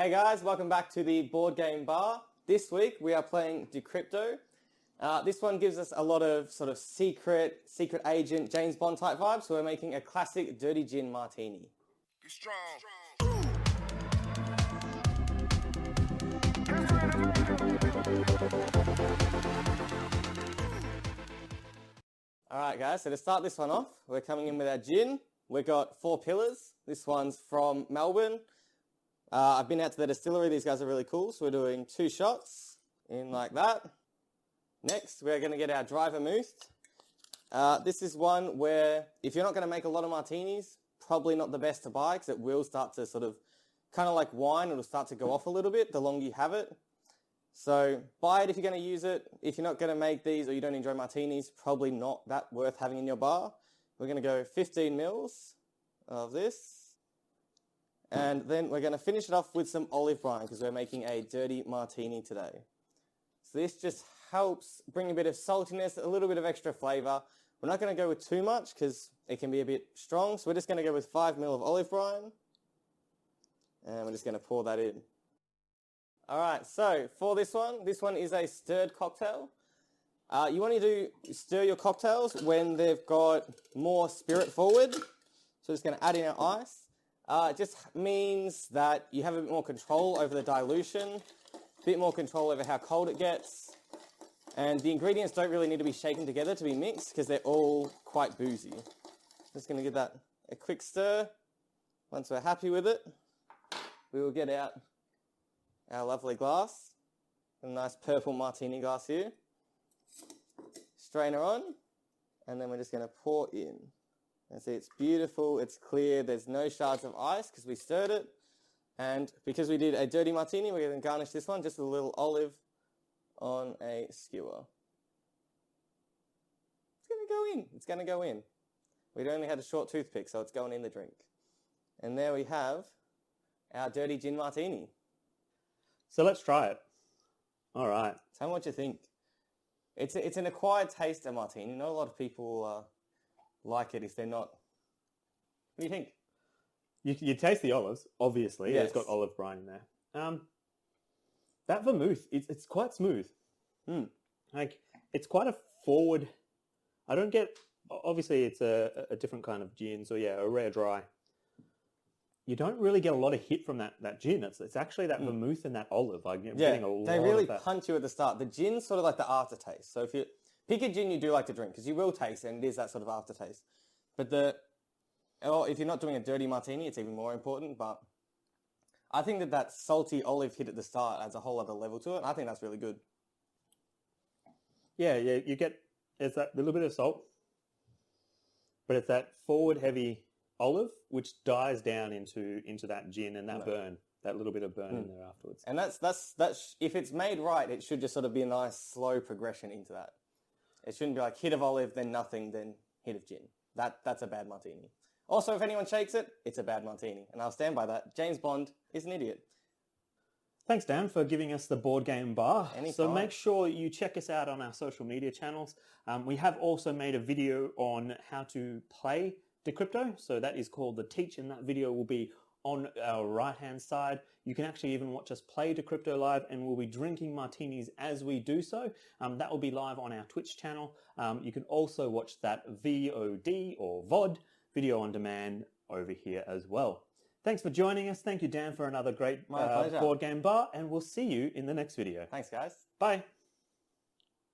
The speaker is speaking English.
Hey guys, welcome back to the Board Game Bar. This week we are playing Decrypto. This one gives us a lot of sort of secret agent, James Bond type vibes, so we're making a classic dirty gin martini. Be strong. Alright guys, so to start this one off, we're coming in with our gin. We've got 4 pillars. This one's from Melbourne. I've been out to the distillery. These guys are really cool. So we're doing 2 shots in like that. Next, we're going to get our Dry Vermouth. This is one where if you're not going to make a lot of martinis, probably not the best to buy because it will start to sort of, kind of like wine, it'll start to go off a little bit the longer you have it. So buy it if you're going to use it. If you're not going to make these or you don't enjoy martinis, probably not that worth having in your bar. We're going to go 15 mils of this. And then we're going to finish it off with some olive brine because we're making a dirty martini today. So this just helps bring a bit of saltiness, a little bit of extra flavour. We're not going to go with too much because it can be a bit strong. So we're just going to go with 5 ml of olive brine. And we're just going to pour that in. Alright, so for this one is a stirred cocktail. You want to stir your cocktails when they've got more spirit forward. So just going to add in our ice. It just means that you have a bit more control over the dilution, a bit more control over how cold it gets, and the ingredients don't really need to be shaken together to be mixed because they're all quite boozy. Just going to give that a quick stir. Once we're happy with it, we will get out our lovely glass, a nice purple martini glass here. Strainer on, and then we're just going to pour in. And see, it's beautiful, it's clear, there's no shards of ice because we stirred it. And because we did a dirty martini, we're going to garnish this one just with a little olive on a skewer. It's going to go in, it's going to go in. We'd only had a short toothpick, so it's going in the drink. And there we have our dirty gin martini. So let's try it. All right. Tell me what you think. It's an acquired taste of martini. Not a lot of people like it if they're not. What do you think? You taste the olives, obviously. Yes. It's got olive brine in there. That vermouth, it's quite smooth. Like, it's quite a forward. I don't get. Obviously, it's a different kind of gin. So yeah, a rare dry. You don't really get a lot of hit from that gin. It's actually that vermouth and that olive. I'm getting a lot they really of that. punch you at the start. The gin's sort of like the aftertaste. So if you pick a gin you do like to drink, because you will taste it and it is that sort of aftertaste. But if you're not doing a dirty martini, it's even more important. But I think that salty olive hit at the start adds a whole other level to it. And I think that's really good. Yeah, you get, it's that little bit of salt, but it's that forward heavy olive, which dies down into that gin and that burn, that little bit of burn in there afterwards. And that's if it's made right, it should just sort of be a nice slow progression into that. It shouldn't be like hit of olive, then nothing, then hit of gin. That's a bad martini. Also, if anyone shakes it, it's a bad martini. And I'll stand by that. James Bond is an idiot. Thanks, Dan, for giving us the Board Game Bar. Anytime. So make sure you check us out on our social media channels. We have also made a video on how to play Decrypto. So that is called The Teach, and that video will be on our right-hand side. You can actually even watch us play Decrypto live, and we'll be drinking martinis as we do so. That will be live on our Twitch channel. You can also watch that VOD or VOD, video on demand, over here as well. Thanks for joining us. Thank you, Dan, for another great My pleasure. Board Game Bar, and we'll see you in the next video. Thanks, guys. Bye.